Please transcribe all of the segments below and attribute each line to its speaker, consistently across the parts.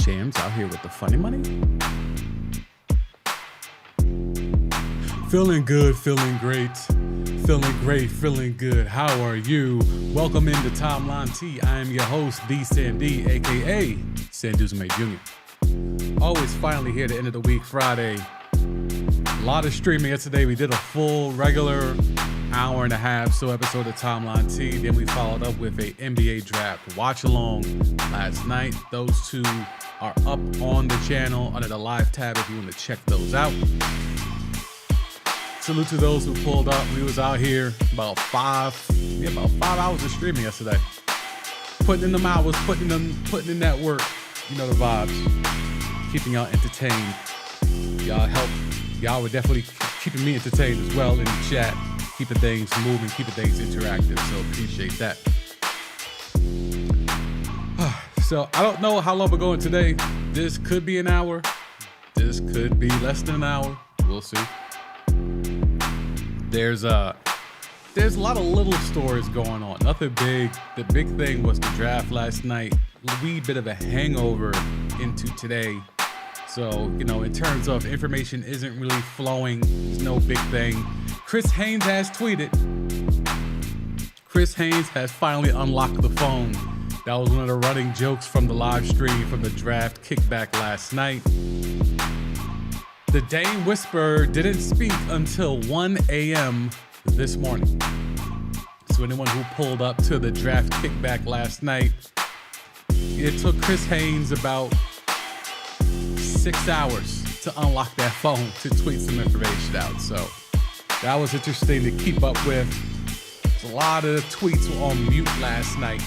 Speaker 1: Shams out here with the funny money. Feeling good, feeling great. Feeling great, feeling good. How are you? Welcome into Timeline T. I am your host, D. Sandy, aka Sanduza Jr. Always finally here at the end of the week, Friday. A lot of streaming yesterday. We did a full regular hour and a half so episode of Timeline T. Then we followed up with a NBA draft watch along last night. Those two are up on the channel under the live tab if you want to check those out. Salute to those who pulled up. We was out here about five hours of streaming yesterday. Putting in them hours, putting in that work. You know the vibes. Keeping y'all entertained. Y'all were definitely keeping me entertained as well in the chat. Keeping things moving, keeping things interactive. So appreciate that. So I don't know how long we're going today. This could be an hour. This could be less than an hour. We'll see. There's a lot of little stories going on. Nothing big. The big thing was the draft last night. A wee bit of a hangover into today. So, in terms of information isn't really flowing. It's no big thing. Chris Haynes has tweeted. Chris Haynes has finally unlocked the phone. That was one of the running jokes from the live stream from the draft kickback last night. The Dame Whisperer didn't speak until 1 a.m. this morning. So anyone who pulled up to the draft kickback last night, it took Chris Haynes about 6 hours to unlock that phone to tweet some information out. So that was interesting to keep up with. A lot of tweets were on mute last night.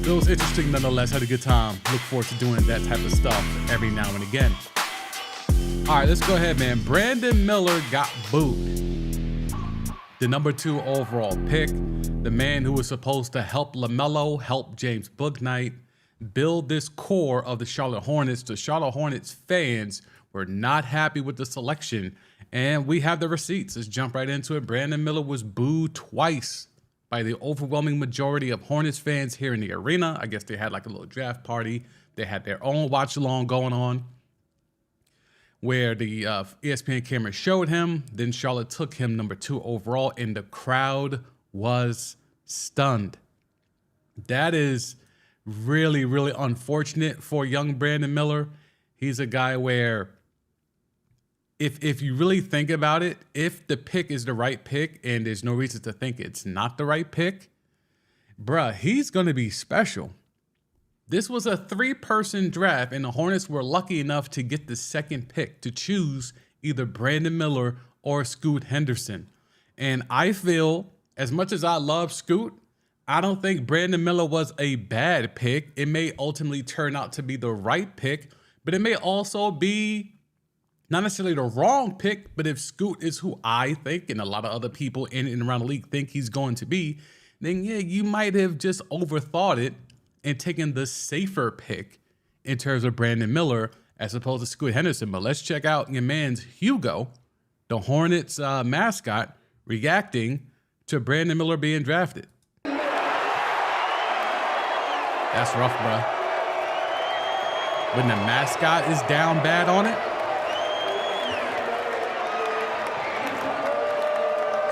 Speaker 1: It was interesting nonetheless. Had a good time. Look forward to doing that type of stuff every now and again. All right, let's go ahead, man. Brandon Miller got booed. The number 2 overall pick. The man who was supposed to help LaMelo, help James Bouknight, build this core of the Charlotte Hornets. The Charlotte Hornets fans were not happy with the selection, and we have the receipts. Let's jump right into it. Brandon Miller was booed twice by the overwhelming majority of Hornets fans here in the arena. I guess they had like a little draft party. They had their own watch-along going on, where the ESPN camera showed him. Then Charlotte took him number 2 overall, and the crowd was stunned. That is really, really unfortunate for young Brandon Miller. He's a guy where if you really think about it, if the pick is the right pick and there's no reason to think it's not the right pick, bruh, he's going to be special. This was a 3-person draft, and the Hornets were lucky enough to get the second pick to choose either Brandon Miller or Scoot Henderson. And I feel, as much as I love Scoot, I don't think Brandon Miller was a bad pick. It may ultimately turn out to be the right pick, but it may also be not necessarily the wrong pick. But if Scoot is who I think and a lot of other people in and around the league think he's going to be, then yeah, you might have just overthought it and taken the safer pick in terms of Brandon Miller as opposed to Scoot Henderson. But let's check out your man's Hugo, the Hornets mascot, reacting to Brandon Miller being drafted. That's rough, bro. When the mascot is down bad on it.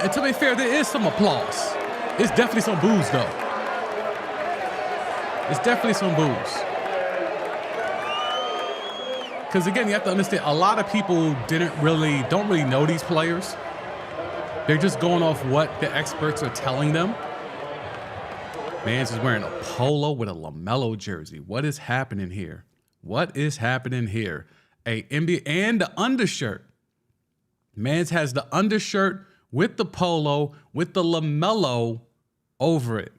Speaker 1: And to be fair, there is some applause. It's definitely some boos, though. It's definitely some boos. Because again, you have to understand, a lot of people don't really know these players. They're just going off what the experts are telling them. Mans is wearing a polo with a LaMelo jersey. What is happening here? What is happening here? A NBA and the undershirt. Mans has the undershirt with the polo with the LaMelo over it.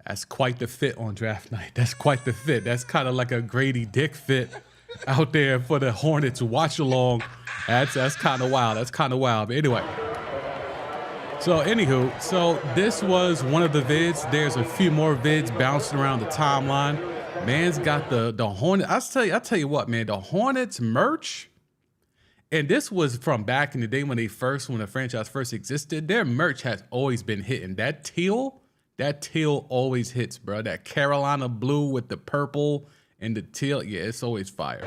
Speaker 1: That's quite the fit on draft night. That's quite the fit. That's kind of like a Grady Dick fit out there for the Hornets watch along. That's kind of wild. That's kind of wild. But anyway. So this was one of the vids. There's a few more vids bouncing around the timeline. Man's got the Hornet. I'll tell you what, man, the Hornets merch. And this was from back in the day when the franchise first existed. Their merch has always been hitting. That teal always hits, bro. That Carolina blue with the purple And the teal, yeah, it's always fire.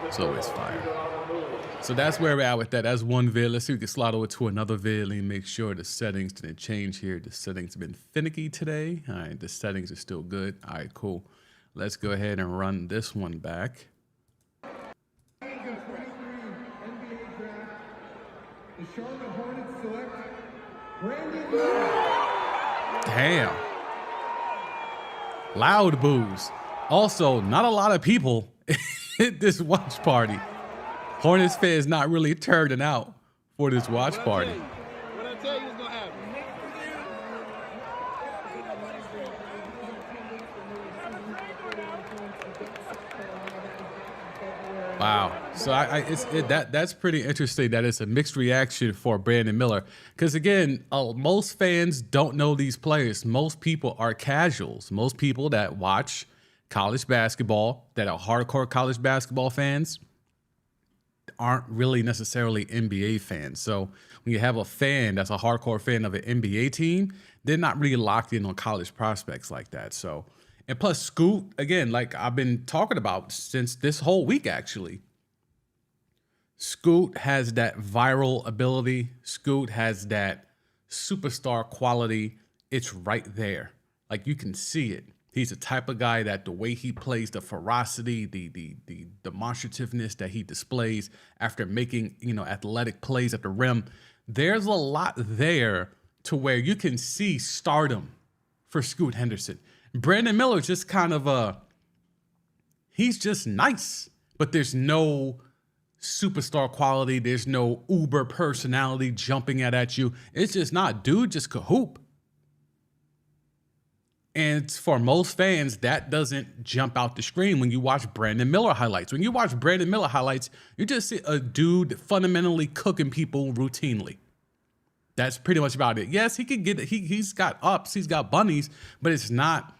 Speaker 1: It's always fire. So that's where we're at with that. That's one vid. Let's see if we can slide over to another vid. Let me make sure the settings didn't change here. The settings have been finicky today. All right, the settings are still good. All right, cool. Let's go ahead and run this one back.
Speaker 2: The Charlotte Hornets select Brandon Miller.
Speaker 1: Damn. Loud boos. Also, not a lot of people at this watch party. Hornets fans not really turning out for this watch party.
Speaker 3: What I tell you is gonna happen.
Speaker 1: Wow. So that's pretty interesting that it's a mixed reaction for Brandon Miller. Because again, most fans don't know these players. Most people are casuals. Most people that watch college basketball, that are hardcore college basketball fans, aren't really necessarily NBA fans. So when you have a fan that's a hardcore fan of an NBA team, they're not really locked in on college prospects like that. So, and plus Scoot, again, like I've been talking about since this whole week, actually, Scoot has that viral ability. Scoot has that superstar quality. It's right there. Like you can see it. He's the type of guy that the way he plays, the ferocity, the demonstrativeness that he displays after making, athletic plays at the rim. There's a lot there to where you can see stardom for Scoot Henderson. Brandon Miller is just kind of he's just nice, but there's no superstar quality. There's no uber personality jumping at you. It's just not, dude, just could hoop. And for most fans, that doesn't jump out the screen when you watch Brandon Miller highlights. When you watch Brandon Miller highlights, you just see a dude fundamentally cooking people routinely. That's pretty much about it. Yes, he can get it. He's got ups, he's got bunnies, but he's not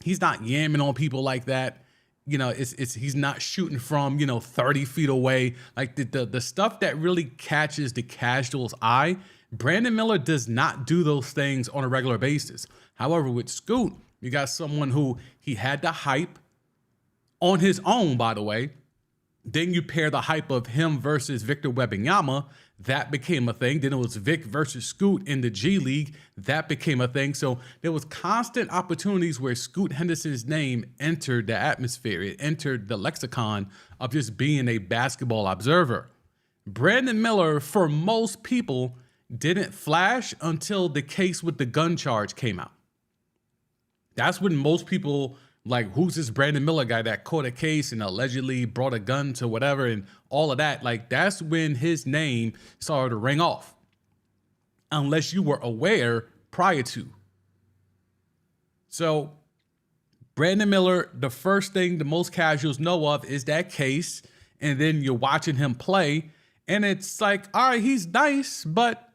Speaker 1: yamming on people like that. He's not shooting from 30 feet away. Like the stuff that really catches the casual's eye, Brandon Miller does not do those things on a regular basis. However, with Scoot, you got someone who he had the hype on his own, by the way. Then you pair the hype of him versus Victor Wembanyama. That became a thing. Then it was Vic versus Scoot in the G League. That became a thing. So there was constant opportunities where Scoot Henderson's name entered the atmosphere. It entered the lexicon of just being a basketball observer. Brandon Miller, for most people, didn't flash until the case with the gun charge came out. That's when most people, like, who's this Brandon Miller guy that caught a case and allegedly brought a gun to whatever and all of that. Like, that's when his name started to ring off. Unless you were aware prior to. So, Brandon Miller, the first thing the most casuals know of is that case. And then you're watching him play. And it's like, all right, he's nice, but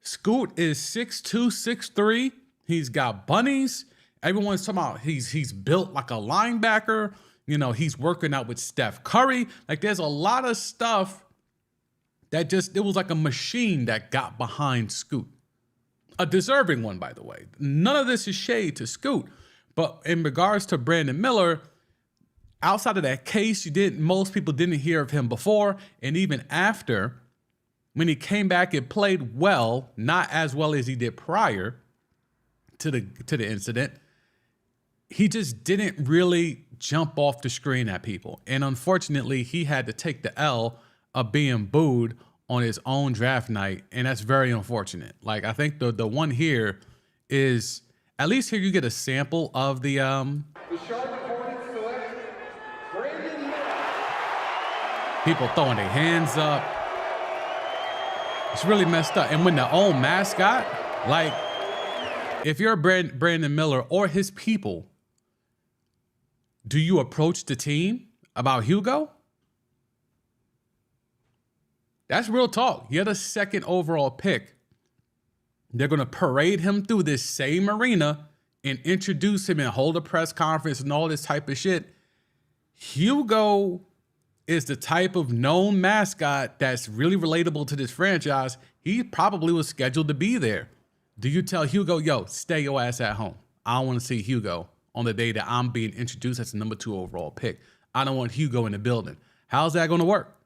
Speaker 1: Scoot is 6'2", 6'3". He's got bunnies. Everyone's talking about he's built like a linebacker. He's working out with Steph Curry. Like there's a lot of stuff that it was like a machine that got behind Scoot. A deserving one, by the way. None of this is shade to Scoot. But in regards to Brandon Miller, outside of that case, most people didn't hear of him before. And even after, when he came back and played well, not as well as he did prior to the incident, he just didn't really jump off the screen at people. And unfortunately, he had to take the L of being booed on his own draft night. And that's very unfortunate. Like, I think the one here is, at least here you get a sample of the Charlotte Hornets select Brandon Miller. People throwing their hands up. It's really messed up. And when the own mascot, like, if you're Brandon Miller or his people, do you approach the team about Hugo? That's real talk. You're the second overall pick. They're going to parade him through this same arena and introduce him and hold a press conference and all this type of shit. Hugo is the type of known mascot that's really relatable to this franchise. He probably was scheduled to be there. Do you tell Hugo, yo, stay your ass at home? I don't want to see Hugo on the day that I'm being introduced as the number 2 overall pick. I don't want Hugo in the building. How's that going to work?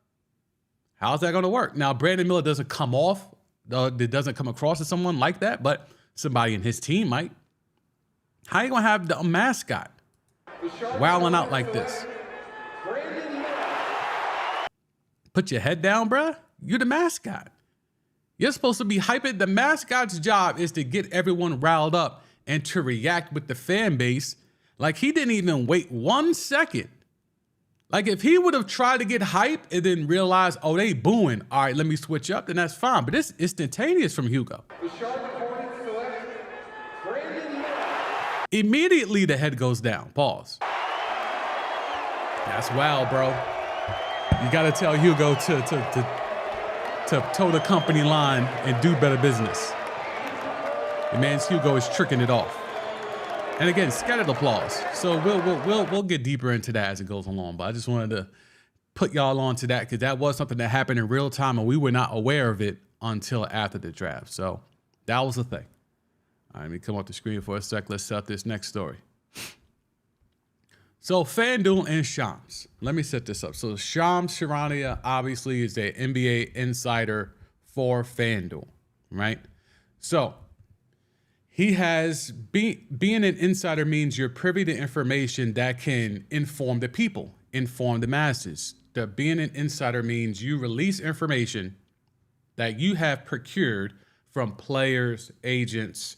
Speaker 1: How's that going to work? Now, Brandon Miller doesn't come off, it doesn't come across as someone like that, but somebody in his team might. How you going to have the mascot wilding out like this? Put your head down, bruh. You're the mascot. You're supposed to be hyping. The mascot's job is to get everyone riled up and to react with the fan base. Like, he didn't even wait 1 second. Like, if he would have tried to get hype and then realized, oh, they booing, all right, let me switch up, then that's fine. But it's instantaneous from Hugo.
Speaker 2: The Charlotte Hornets select Brandon Miller.
Speaker 1: Immediately, the head goes down. Pause. That's wild, bro. You got to tell Hugo to toe the company line and do better business. The man's Hugo is tricking it off. And again, scattered applause. So we'll get deeper into that as it goes along. But I just wanted to put y'all on to that because that was something that happened in real time and we were not aware of it until after the draft. So that was the thing. All right, let me come off the screen for a sec. Let's set up this next story. So FanDuel and Shams. Let me set this up. So Shams Charania obviously is the NBA insider for FanDuel, right? So he has being an insider means you're privy to information that can inform the people, inform the masses. Being an insider means you release information that you have procured from players, agents,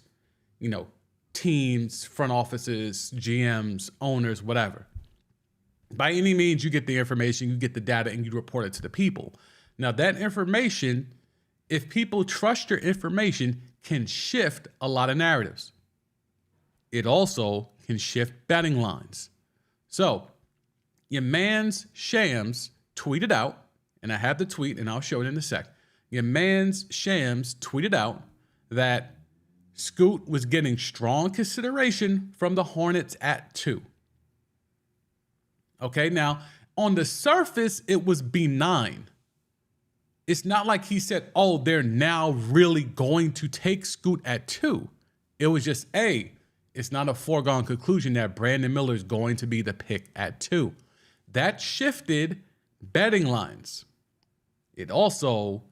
Speaker 1: teams, front offices, GMs, owners, whatever. By any means, you get the information, you get the data, and you report it to the people. Now, that information, if people trust your information, can shift a lot of narratives. It also can shift betting lines. So, your man's Shams tweeted out, and I have the tweet, and I'll show it in a sec. Your man's Shams tweeted out that Scoot was getting strong consideration from the Hornets at 2. Okay, now, on the surface, it was benign. It's not like he said, oh, they're now really going to take Scoot at 2. It was just, it's not a foregone conclusion that Brandon Miller is going to be the pick at 2. That shifted betting lines. It also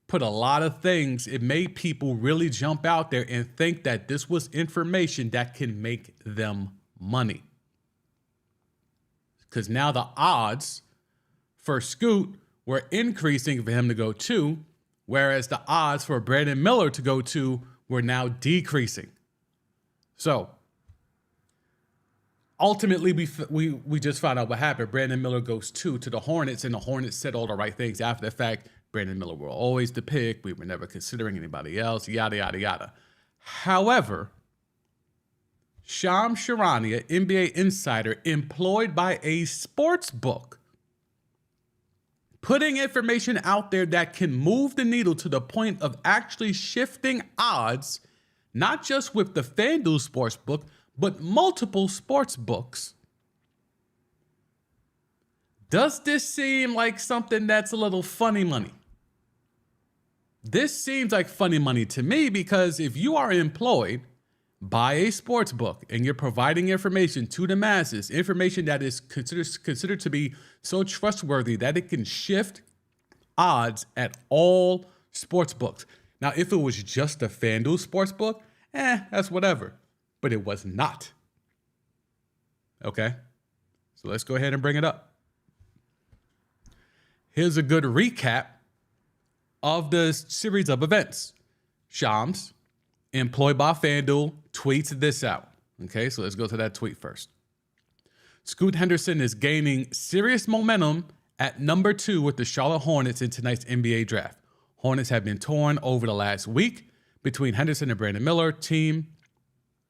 Speaker 1: put a lot of things, it made people really jump out there and think that this was information that can make them money. Because now the odds for Scoot were increasing for him to go 2, whereas the odds for Brandon Miller to go 2 were now decreasing. So ultimately, we just found out what happened. Brandon Miller goes 2 to the Hornets, and the Hornets said all the right things after the fact. Brandon Miller were always the pick. We were never considering anybody else, yada, yada, yada. However, Shams Charania, NBA insider employed by a sports book, putting information out there that can move the needle to the point of actually shifting odds, not just with the FanDuel sports book, but multiple sports books. Does this seem like something that's a little funny money? This seems like funny money to me because if you are employed by a sports book and you're providing information to the masses, information that is considered to be so trustworthy that it can shift odds at all sports books. Now, if it was just a FanDuel sports book, that's whatever. But it was not. Okay, so let's go ahead and bring it up. Here's a good recap of the series of events. Shams, employed by FanDuel, tweets this out. Okay, so let's go to that tweet first. Scoot Henderson is gaining serious momentum at number 2 with the Charlotte Hornets in tonight's NBA draft. Hornets have been torn over the last week between Henderson and Brandon Miller. Team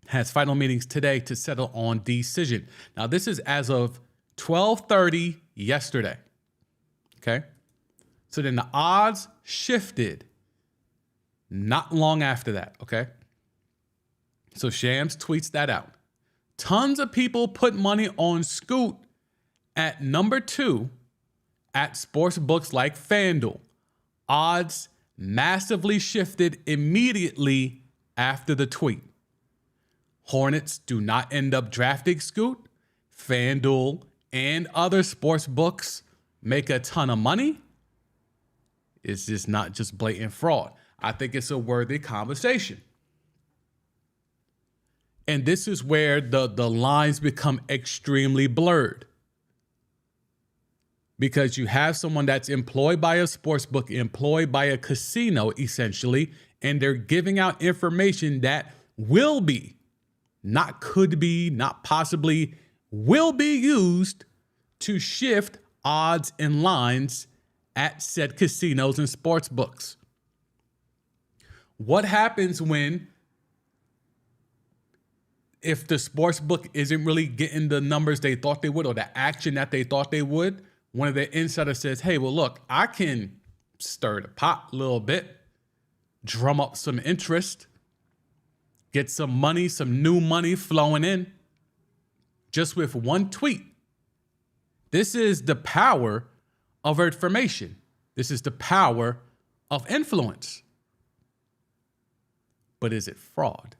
Speaker 1: has final meetings today to settle on decision. Now, this is as of 12:30 yesterday. Okay, so then the odds shifted not long after that. Okay, so Shams tweets that out. Tons of people put money on Scoot at number 2 at sports books like FanDuel. Odds massively shifted immediately after the tweet. Hornets do not end up drafting Scoot, FanDuel and other sports books make a ton of money, it's just not just blatant fraud. I think it's a worthy conversation. And this is where the lines become extremely blurred. Because you have someone that's employed by a sports book, employed by a casino, essentially, and they're giving out information that will be, not could be, not possibly, will be used to shift odds and lines at said casinos and sports books. What happens if the sports book isn't really getting the numbers they thought they would or the action that they thought they would? One of the insiders says, hey, well, look, I can stir the pot a little bit, drum up some interest, get some money, some new money flowing in just with one tweet. This is the power of information. This is the power of influence. But is it fraud?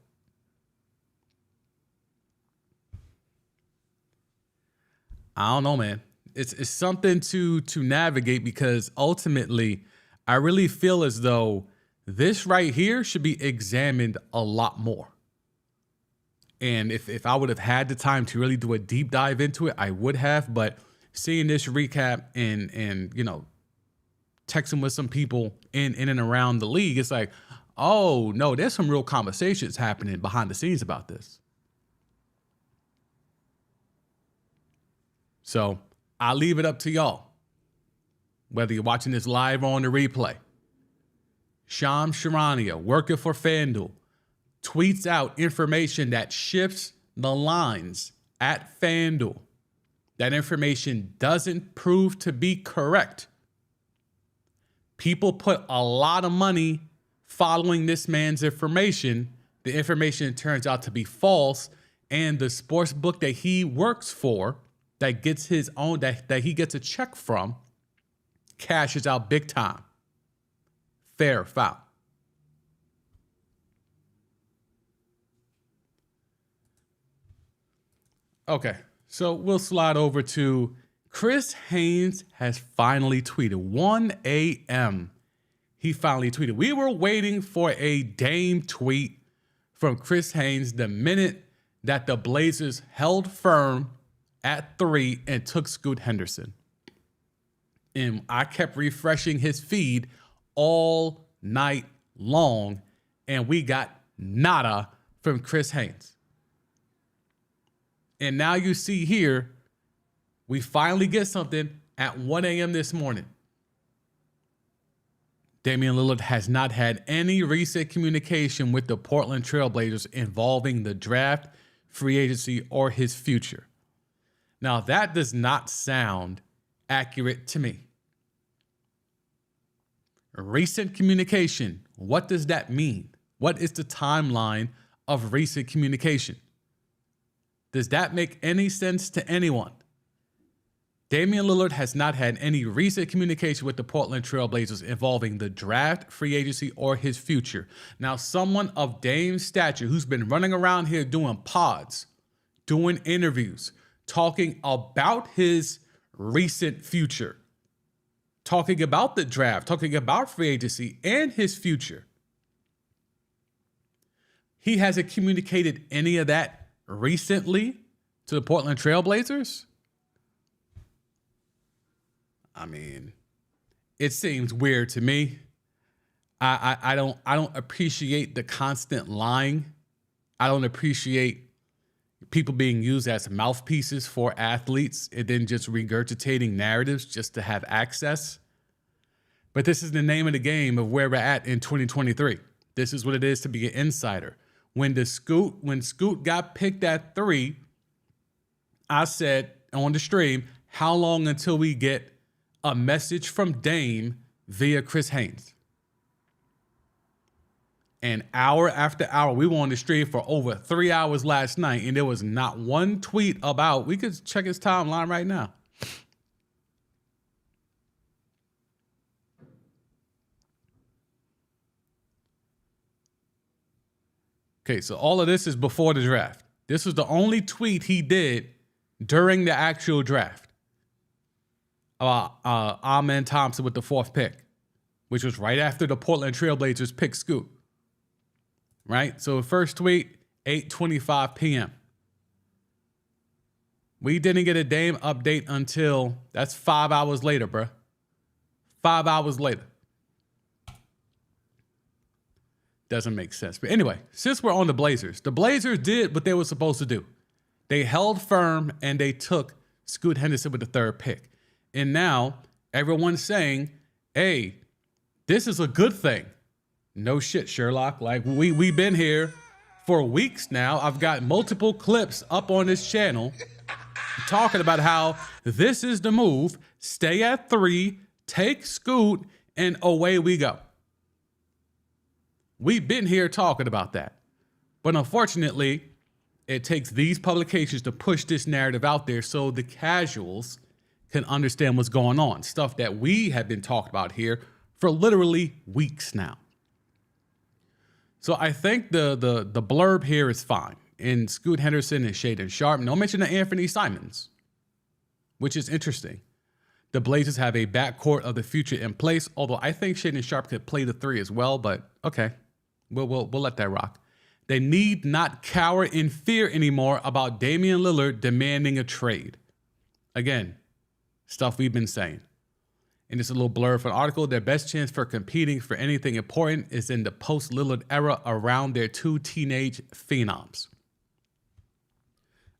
Speaker 1: I don't know, man. It's something to navigate, because ultimately, I really feel as though this right here should be examined a lot more. And if I would have had the time to really do a deep dive into it, I would have. But seeing this recap and you know, texting with some people in and around the league, it's like, oh no, there's some real conversations happening behind the scenes about this. So I'll leave it up to y'all, whether you're watching this live or on the replay. Shams Charania, working for FanDuel, tweets out information that shifts the lines at FanDuel. That information doesn't prove to be correct. People put a lot of money following this man's information. The information turns out to be false, and the sports book that he works for, that gets his own, that he gets a check from, cashes out big time. Fair or foul? Okay, so we'll slide over to Chris Haynes has finally tweeted. 1 a.m. He finally tweeted. We were waiting for a Dame tweet from Chris Haynes the minute that the Blazers held firm at 3 and took Scoot Henderson. And I kept refreshing his feed all night long, and we got nada from Chris Haynes. And now you see here, we finally get something at 1 a.m. this morning. Damian Lillard has not had any recent communication with the Portland Trail Blazers involving the draft, free agency, or his future. Now, that does not sound accurate to me. Recent communication, what does that mean? What is the timeline of recent communication? Does that make any sense to anyone? Damian Lillard has not had any recent communication with the Portland Trail Blazers involving the draft, free agency, or his future. Now, someone of Dame's stature who's been running around here doing pods, doing interviews, talking about his recent future, talking about the draft, talking about free agency and his future. He hasn't communicated any of that recently to the Portland Trail Blazers. I mean, it seems weird to me. I don't appreciate the constant lying. I don't appreciate people being used as mouthpieces for athletes and then just regurgitating narratives just to have access. But this is the name of the game of where we're at in 2023. This is what it is to be an insider. When Scoot got picked at 3, I said on the stream, how long until we get a message from Dame via Chris Haynes? And hour after hour, we were on the stream for over 3 hours last night, and there was not one tweet about, we could check his timeline right now. Okay, so all of this is before the draft. This was the only tweet he did during the actual draft. Amen Thompson with the 4th pick, which was right after the Portland Trailblazers picked Scoot. Right? So first tweet, 8:25 p.m. We didn't get a Dame update until, that's 5 hours later, bruh. 5 hours later. Doesn't make sense. But anyway, since we're on the Blazers did what they were supposed to do. They held firm and they took Scoot Henderson with the 3rd pick. And now everyone's saying, hey, this is a good thing. No shit, Sherlock. Like, we've been here for weeks now. I've got multiple clips up on this channel talking about how this is the move. Stay at 3, take Scoot, and away we go. We've been here talking about that. But unfortunately, it takes these publications to push this narrative out there so the casuals can understand what's going on. Stuff that we have been talking about here for literally weeks now. So I think the blurb here is fine. In Scoot Henderson and Shaedon Sharpe, no mention of Anthony Simons, which is interesting. The Blazers have a backcourt of the future in place, although I think Shaedon Sharpe could play the 3 as well, but okay. We'll let that rock. They need not cower in fear anymore about Damian Lillard demanding a trade. Again, stuff we've been saying. And it's a little blurb for an article. Their best chance for competing for anything important is in the post-Lillard era around their 2 teenage phenoms.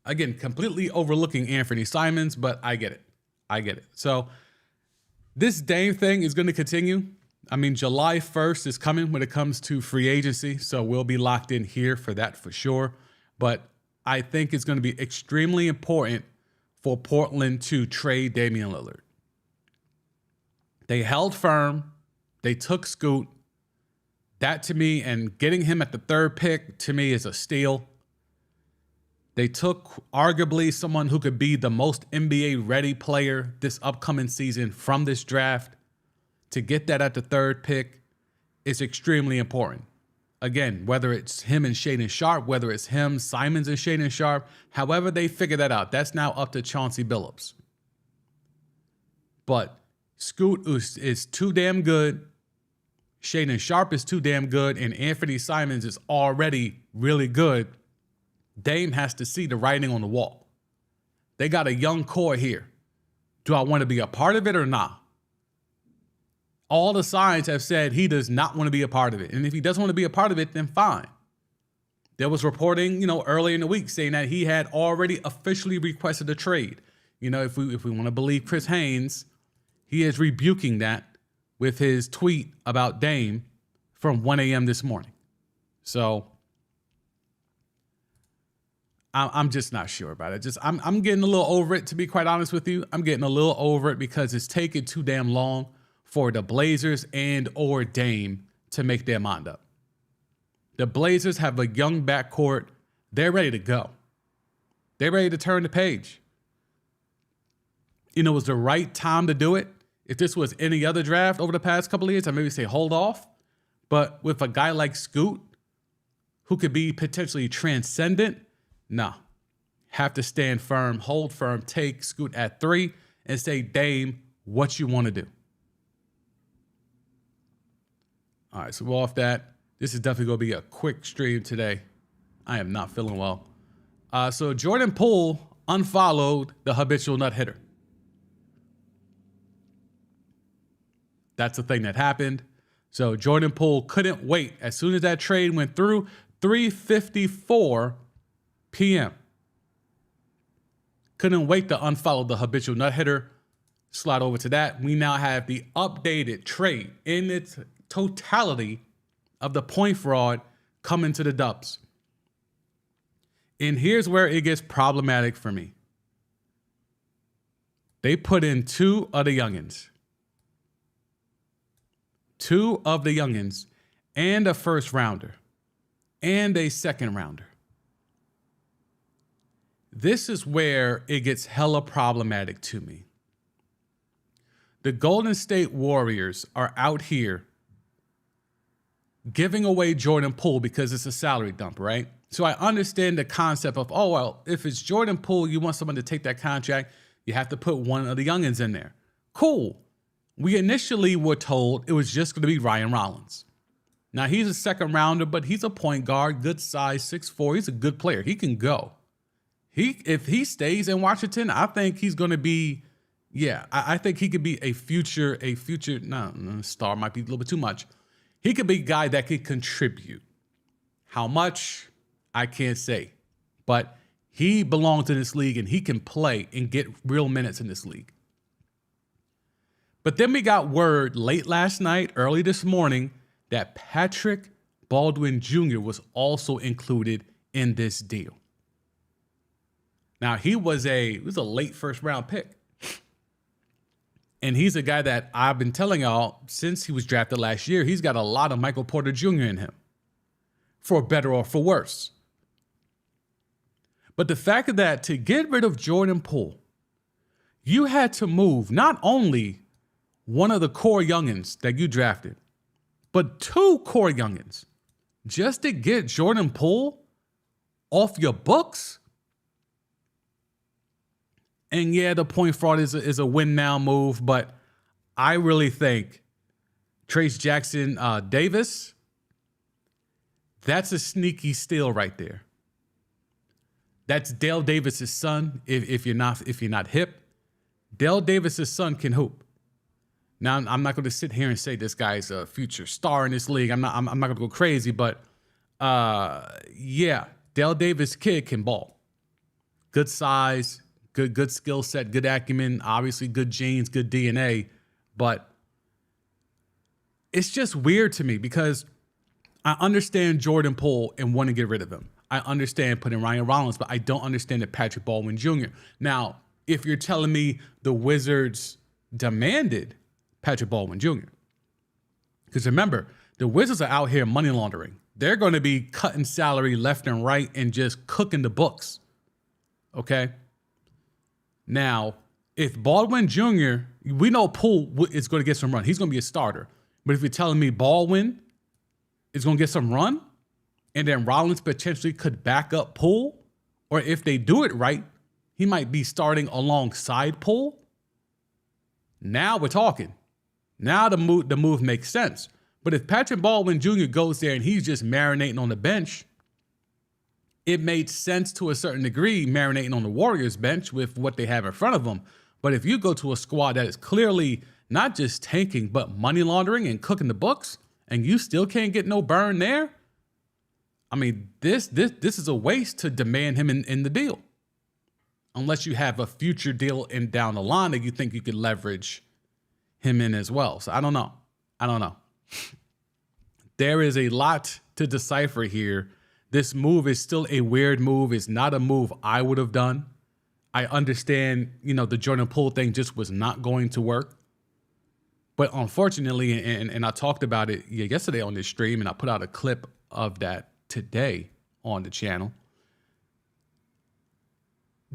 Speaker 1: Again, completely overlooking Anthony Simons, but I get it. So this Dame thing is going to continue. I mean, July 1st is coming when it comes to free agency, so we'll be locked in here for that for sure. But I think it's going to be extremely important for Portland to trade Damian Lillard. They held firm. They took Scoot. That to me, and getting him at the 3rd pick to me is a steal. They took arguably someone who could be the most NBA ready player this upcoming season from this draft. To get that at the 3rd pick is extremely important. Again, whether it's him and Shaedon Sharpe, whether it's him, Simons and Shaedon Sharpe, however they figure that out, that's now up to Chauncey Billups. But Scoot is too damn good. Shaedon Sharpe is too damn good. And Anthony Simons is already really good. Dame has to see the writing on the wall. They got a young core here. Do I want to be a part of it or not? All the signs have said he does not want to be a part of it. And if he doesn't want to be a part of it, then fine. There was reporting, earlier in the week saying that he had already officially requested a trade. If we want to believe Chris Haynes, he is rebuking that with his tweet about Dame from 1 a.m. this morning. So I'm just not sure about it. I'm getting a little over it, to be quite honest with you. I'm getting a little over it because it's taken too damn long for the Blazers and or Dame to make their mind up. The Blazers have a young backcourt. They're ready to go. They're ready to turn the page. It was the right time to do it. If this was any other draft over the past couple of years, I'd maybe say hold off. But with a guy like Scoot, who could be potentially transcendent, nah. Have to stand firm, hold firm, take Scoot at 3, and say, Dame, what you want to do. All right, so we're off that. This is definitely going to be a quick stream today. I am not feeling well. So Jordan Poole unfollowed the habitual nut hitter. That's the thing that happened. So Jordan Poole couldn't wait. As soon as that trade went through, 3:54 p.m. Couldn't wait to unfollow the habitual nut hitter. Slide over to that. We now have the updated trade in its totality of the point fraud coming to the Dubs. And here's where it gets problematic for me. They put in 2 of the youngins. 2 of the youngins and a first rounder and a second rounder. This is where it gets hella problematic to me. The Golden State Warriors are out here giving away Jordan Poole because it's a salary dump, right? So I understand the concept of, oh, well, if it's Jordan Poole, you want someone to take that contract, you have to put one of the youngins in there. Cool. We initially were told it was just going to be Ryan Rollins. Now, he's a second rounder, but he's a point guard, good size, 6'4". He's a good player. He can go. If he stays in Washington, I think he's going to be, I think he could be a future, star might be a little bit too much. He could be a guy that could contribute. How much, I can't say. But he belongs in this league and he can play and get real minutes in this league. But then we got word late last night, early this morning, that Patrick Baldwin Jr. was also included in this deal. Now, he was a late first round pick. And he's a guy that I've been telling y'all since he was drafted last year, he's got a lot of Michael Porter Jr. in him, for better or for worse. But the fact that to get rid of Jordan Poole, you had to move not only one of the core youngins that you drafted, but two core youngins just to get Jordan Poole off your books. And yeah, the point fraud is a win now move, but I really think Trace Jackson Davis, that's a sneaky steal right there. That's Dale Davis's son. If you're not hip, Dale Davis's son can hoop. Now, I'm not going to sit here and say this guy's a future star in this league. I'm not going to go crazy, but Dale Davis' kid can ball. Good size. Good skill set, good acumen, obviously good genes, good DNA. But it's just weird to me because I understand Jordan Poole and want to get rid of him. I understand putting Ryan Rollins, but I don't understand the Patrick Baldwin Jr. Now, if you're telling me the Wizards demanded Patrick Baldwin Jr., because remember, the Wizards are out here money laundering. They're going to be cutting salary left and right and just cooking the books. Okay? Now, if Baldwin Jr., we know Poole is going to get some run. He's going to be a starter. But if you're telling me Baldwin is going to get some run, and then Rollins potentially could back up Poole, or if they do it right, he might be starting alongside Poole. Now we're talking. Now the move makes sense. But if Patrick Baldwin Jr. goes there and he's just marinating on the bench, it made sense to a certain degree marinating on the Warriors bench with what they have in front of them. But if you go to a squad that is clearly not just tanking, but money laundering and cooking the books, and you still can't get no burn there, I mean, this is a waste to demand him in the deal. Unless you have a future deal in down the line that you think you could leverage him in as well. So I don't know. There is a lot to decipher here. This move is still a weird move. It's not a move I would have done. I understand, the Jordan Poole thing just was not going to work. But unfortunately, and I talked about it yesterday on this stream, and I put out a clip of that today on the channel.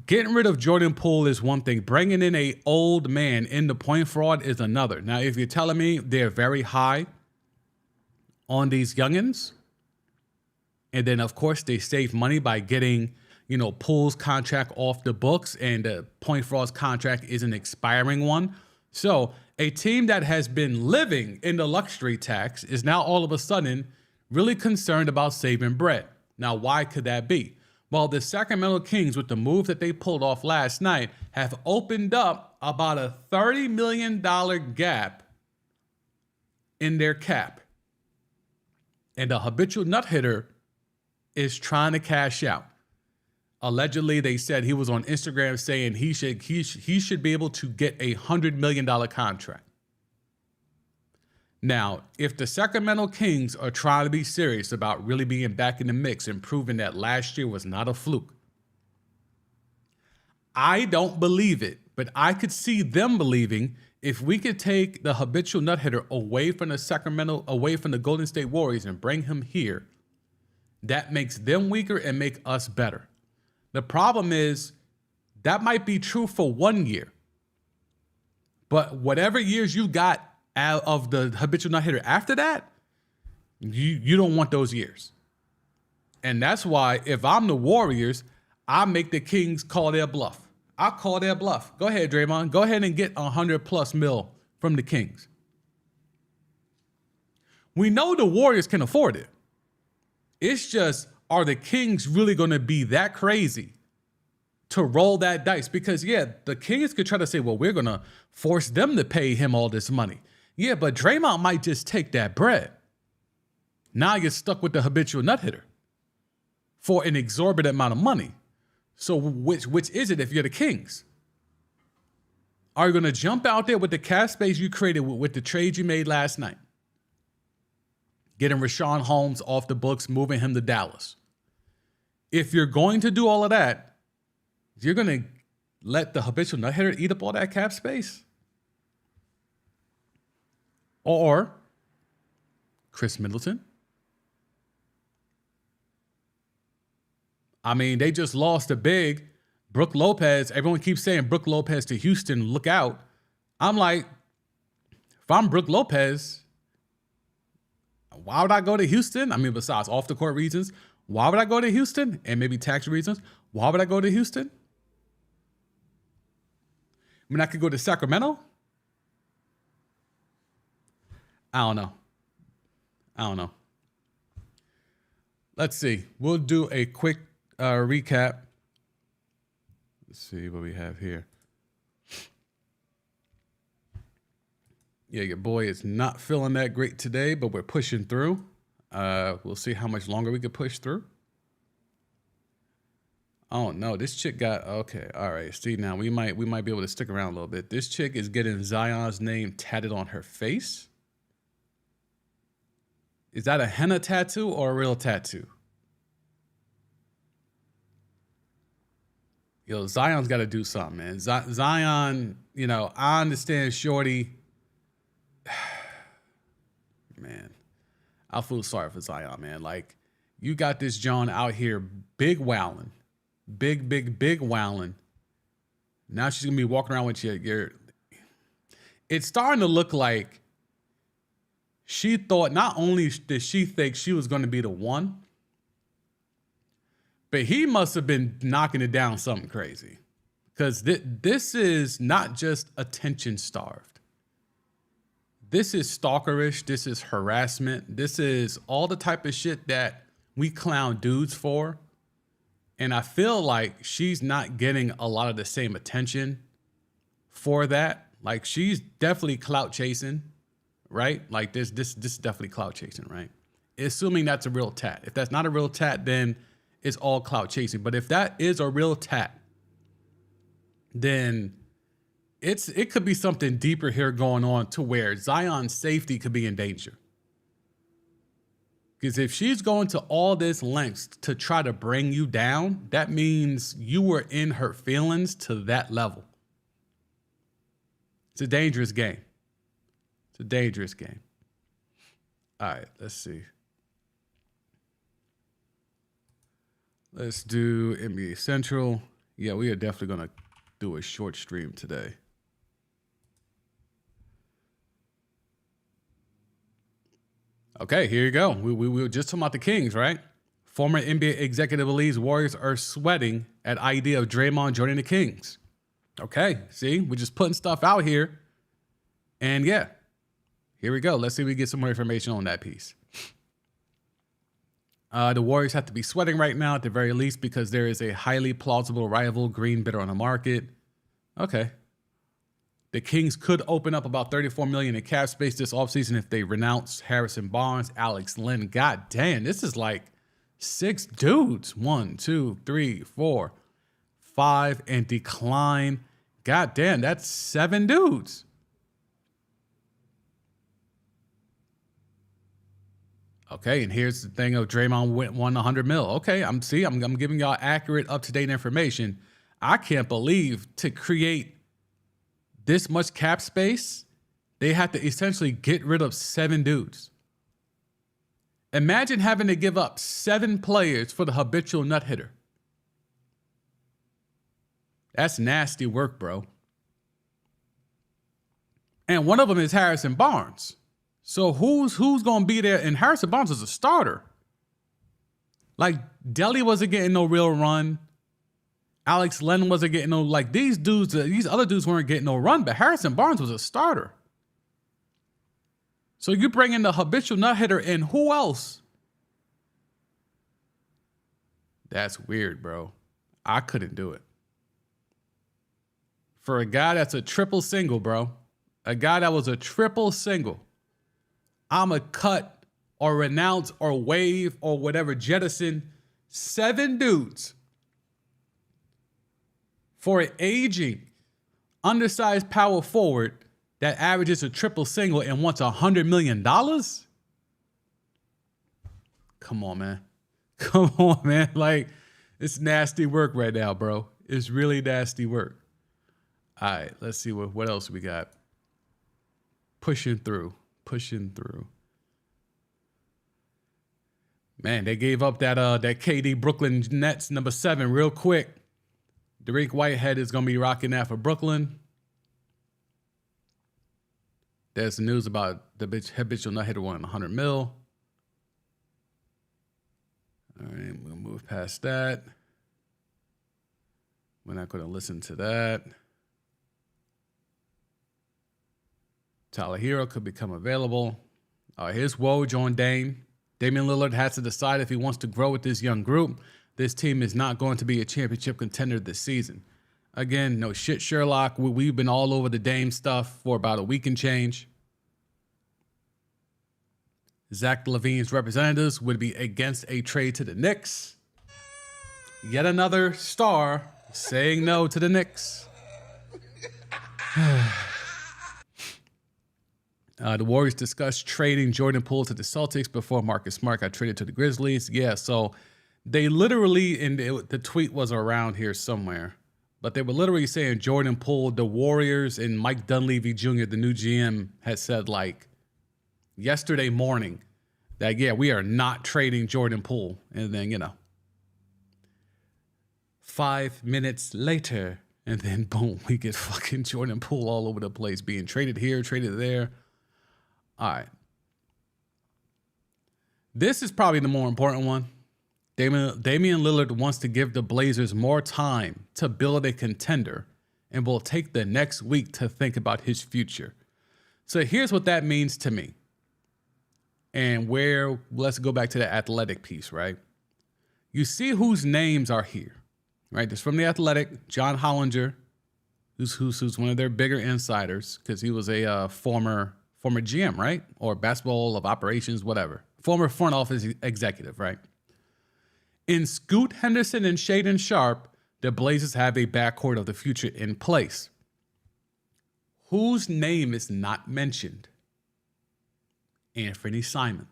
Speaker 1: Getting rid of Jordan Poole is one thing. Bringing in an old man in the point fraud is another. Now, if you're telling me they're very high on these youngins, and then, of course, they save money by getting, Poole's contract off the books, and the point fraud's contract is an expiring one. So a team that has been living in the luxury tax is now all of a sudden really concerned about saving bread. Now, why could that be? Well, the Sacramento Kings, with the move that they pulled off last night, have opened up about a $30 million gap in their cap. And the habitual nut hitter is trying to cash out. Allegedly, they said he was on Instagram saying he should be able to get a $100 million contract. Now, if the Sacramento Kings are trying to be serious about really being back in the mix and proving that last year was not a fluke, I don't believe it, but I could see them believing if we could take the habitual nut hitter away from the Golden State Warriors and bring him here, that makes them weaker and make us better. The problem is that might be true for 1 year, but whatever years you got out of the habitual nut hitter after that, You don't want those years. And that's why if I'm the Warriors, I make the Kings call their bluff. I call their bluff. Go ahead, Draymond. Go ahead and get 100+ mil from the Kings. We know the Warriors can afford it. It's just, are the Kings really going to be that crazy to roll that dice? Because, yeah, the Kings could try to say, well, we're going to force them to pay him all this money. Yeah, but Draymond might just take that bread. Now you're stuck with the habitual nut hitter for an exorbitant amount of money. So which is it if you're the Kings? Are you going to jump out there with the cap space you created with the trade you made last night? Getting Rashawn Holmes off the books, moving him to Dallas. If you're going to do all of that, you're going to let the habitual nut hitter eat up all that cap space? Or Chris Middleton? I mean, they just lost a big Brook Lopez. Everyone keeps saying Brook Lopez to Houston, look out. I'm like, if I'm Brook Lopez, why would I go to Houston? I mean, besides off the court reasons, why would I go to Houston? And maybe tax reasons. Why would I go to Houston? I mean, I could go to Sacramento. I don't know. Let's see. We'll do a quick recap. Let's see what we have here. Yeah, your boy is not feeling that great today, but we're pushing through. We'll see how much longer we can push through. Oh no, this chick got okay. All right, see now we might be able to stick around a little bit. This chick is getting Zion's name tatted on her face. Is that a henna tattoo or a real tattoo? Yo, Zion's got to do something, man. Zion, you know, I understand Shorty. Man, I feel sorry for Zion, man. Like, you got this John out here big wowing. Big wowing. Now she's going to be walking around with your... It's starting to look like she thought not only did she think she was going to be the one, but he must have been knocking it down something crazy. Because this is not just attention starved. This is stalkerish. This is harassment. This is all the type of shit that we clown dudes for. And I feel like she's not getting a lot of the same attention for that. Like, she's definitely clout chasing, right? Like, this is definitely clout chasing, right? Assuming that's a real tat. If that's not a real tat, then it's all clout chasing. But if that is a real tat, then it could be something deeper here going on to where Zion's safety could be in danger. Because if she's going to all this lengths to try to bring you down, that means you were in her feelings to that level. It's a dangerous game. It's a dangerous game. All right, let's see. Let's do NBA Central. Yeah, we are definitely going to do a short stream today. Okay, here you go. We were just talking about the Kings, right? Former NBA executive believes Warriors are sweating at idea of Draymond joining the Kings. Okay, see, we're just putting stuff out here. And yeah, here we go. Let's see if we get some more information on that piece. The Warriors have to be sweating right now at the very least because there is a highly plausible rival green bidder on the market. Okay. The Kings could open up about $34 million in cap space this offseason if they renounce Harrison Barnes, Alex Len. God damn, this is like 6 dudes. 1, 2, 3, 4, 5, and decline. God damn, that's 7 dudes. Okay, and here's the thing of Draymond won 100 mil. Okay, I'm giving y'all accurate, up-to-date information. I can't believe to create this much cap space, they have to essentially get rid of 7 dudes. Imagine having to give up 7 players for the habitual nut hitter. That's nasty work, bro. And one of them is Harrison Barnes. So who's gonna be there? And Harrison Barnes is a starter. Like Delly wasn't getting no real run. Alex Len wasn't getting no, like these dudes, these other dudes weren't getting no run, but Harrison Barnes was a starter. So you bring in the habitual nut hitter and who else? That's weird, bro. I couldn't do it. For a guy that's a triple single, bro, a guy that was a triple single, I'm a cut or renounce or waive or whatever, jettison 7 dudes for an aging, undersized power forward that averages a triple single and wants $100 million? Come on, man. Come on, man. Like, it's nasty work right now, bro. It's really nasty work. All right, let's see what else we got. Pushing through. Man, they gave up that KD Brooklyn Nets number 7 real quick. Dariq Whitehead is going to be rocking that for Brooklyn. There's the news about the habitual nut hitter wanting $100 million. All right, we'll move past that. We're not going to listen to that. Tyler Hero could become available. Here's Woj on Dame. Damian Lillard has to decide if he wants to grow with this young group. This team is not going to be a championship contender this season. Again, no shit, Sherlock. We've been all over the Dame stuff for about a week and change. Zach LaVine's representatives would be against a trade to the Knicks. Yet another star saying no to the Knicks. The Warriors discussed trading Jordan Poole to the Celtics before Marcus Smart got traded to the Grizzlies. Yeah, so they literally, and the tweet was around here somewhere, but they were literally saying Jordan Poole, the Warriors, and Mike Dunleavy Jr., the new GM, had said like yesterday morning that, yeah, we are not trading Jordan Poole. And then, 5 minutes later, and then boom, we get fucking Jordan Poole all over the place, being traded here, traded there. All right. This is probably the more important one. Damian Lillard wants to give the Blazers more time to build a contender and will take the next week to think about his future. So here's what that means to me. And let's go back to the Athletic piece, right? You see whose names are here, right? This from the Athletic, John Hollinger, who's one of their bigger insiders because he was a former GM, right? Or basketball of operations, whatever. Former front office executive, right? In Scoot Henderson and Shaedon Sharpe, the Blazers have a backcourt of the future in place. Whose name is not mentioned? Anthony Simons.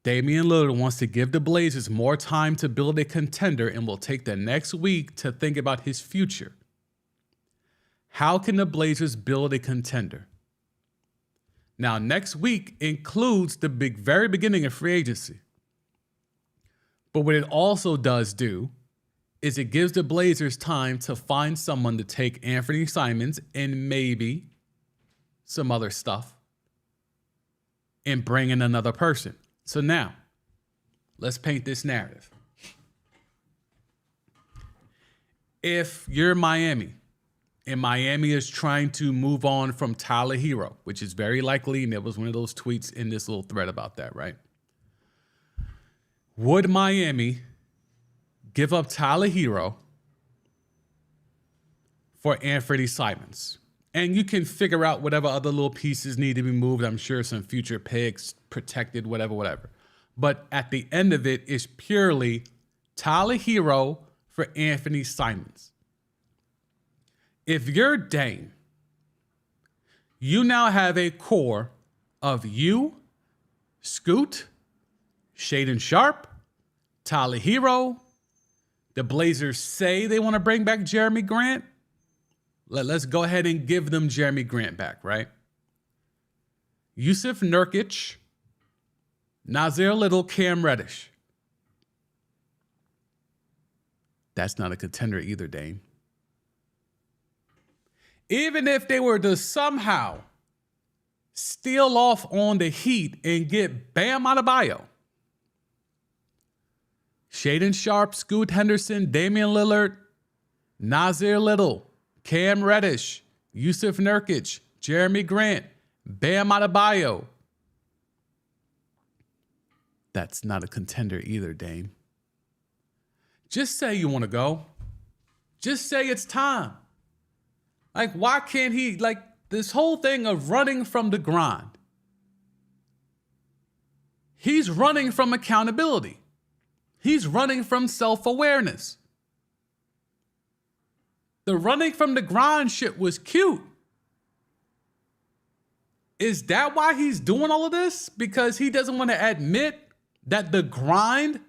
Speaker 1: Damian Lillard wants to give the Blazers more time to build a contender and will take the next week to think about his future. How can the Blazers build a contender? Now, next week includes the very beginning of free agency. But what it also does do is it gives the Blazers time to find someone to take Anthony Simons and maybe some other stuff and bring in another person. So now, let's paint this narrative. If you're Miami, and Miami is trying to move on from Tyler Hero, which is very likely, and there was one of those tweets in this little thread about that, right? Would Miami give up Tyler Hero for Anthony Simons? And you can figure out whatever other little pieces need to be moved. I'm sure some future picks, protected, whatever. But at the end of it, it's purely Tyler Hero for Anthony Simons. If you're Dame, you now have a core of you, Scoot, Shaedon Sharpe, Tyler Hero. The Blazers say they want to bring back Jeremy Grant. Let's go ahead and give them Jeremy Grant back, right? Yusuf Nurkic, Nasir Little, Cam Reddish. That's not a contender either, Dame. Even if they were to somehow steal off on the Heat and get Bam Adebayo, Shaedon Sharpe, Scoot Henderson, Damian Lillard, Nasir Little, Cam Reddish, Yusuf Nurkic, Jeremy Grant, Bam Adebayo. That's not a contender either, Dame. Just say you want to go. Just say it's time. Like, why can't he, like, this whole thing of running from the grind? He's running from accountability. He's running from self-awareness. The running from the grind shit was cute. Is that why he's doing all of this? Because he doesn't want to admit that the grind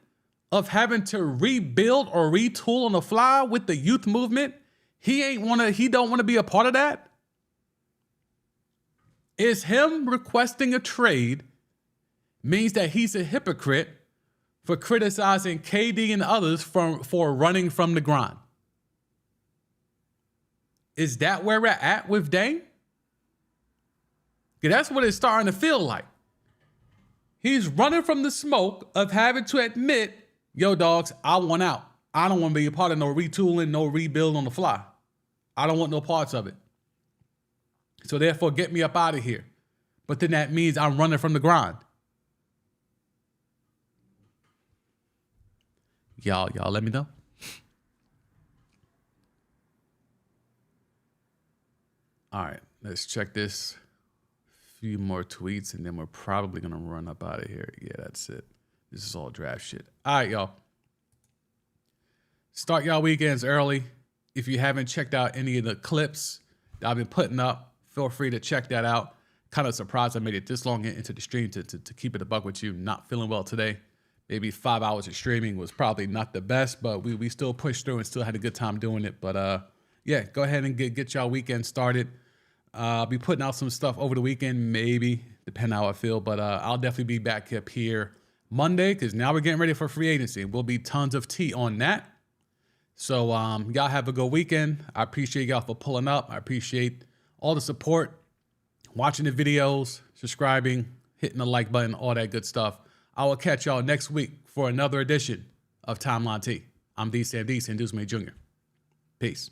Speaker 1: of having to rebuild or retool on the fly with the youth movement, he don't want to be a part of that? Is him requesting a trade means that he's a hypocrite for criticizing KD and others for running from the grind? Is that where we're at with Dame? Yeah, that's what it's starting to feel like. He's running from the smoke of having to admit, yo, dogs, I want out. I don't want to be a part of no retooling, no rebuild on the fly. I don't want no parts of it. So therefore, get me up out of here. But then that means I'm running from the grind. Y'all let me know. All right, let's check this. Few more tweets, and then we're probably going to run up out of here. Yeah, that's it. This is all draft shit. All right, y'all. Start y'all weekends early. If you haven't checked out any of the clips that I've been putting up, feel free to check that out. Kind of surprised I made it this long into the stream to keep it a buck with you. Not feeling well today. Maybe 5 hours of streaming was probably not the best, but we still pushed through and still had a good time doing it. But yeah, go ahead and get y'all weekend started. I'll be putting out some stuff over the weekend, maybe, depending how I feel. But I'll definitely be back up here Monday because now we're getting ready for free agency. Will be tons of tea on that. So y'all have a good weekend. I appreciate y'all for pulling up. I appreciate all the support, watching the videos, subscribing, hitting the like button, all that good stuff. I will catch y'all next week for another edition of Timeline T. I'm D. Sam Deuce May Jr. Peace.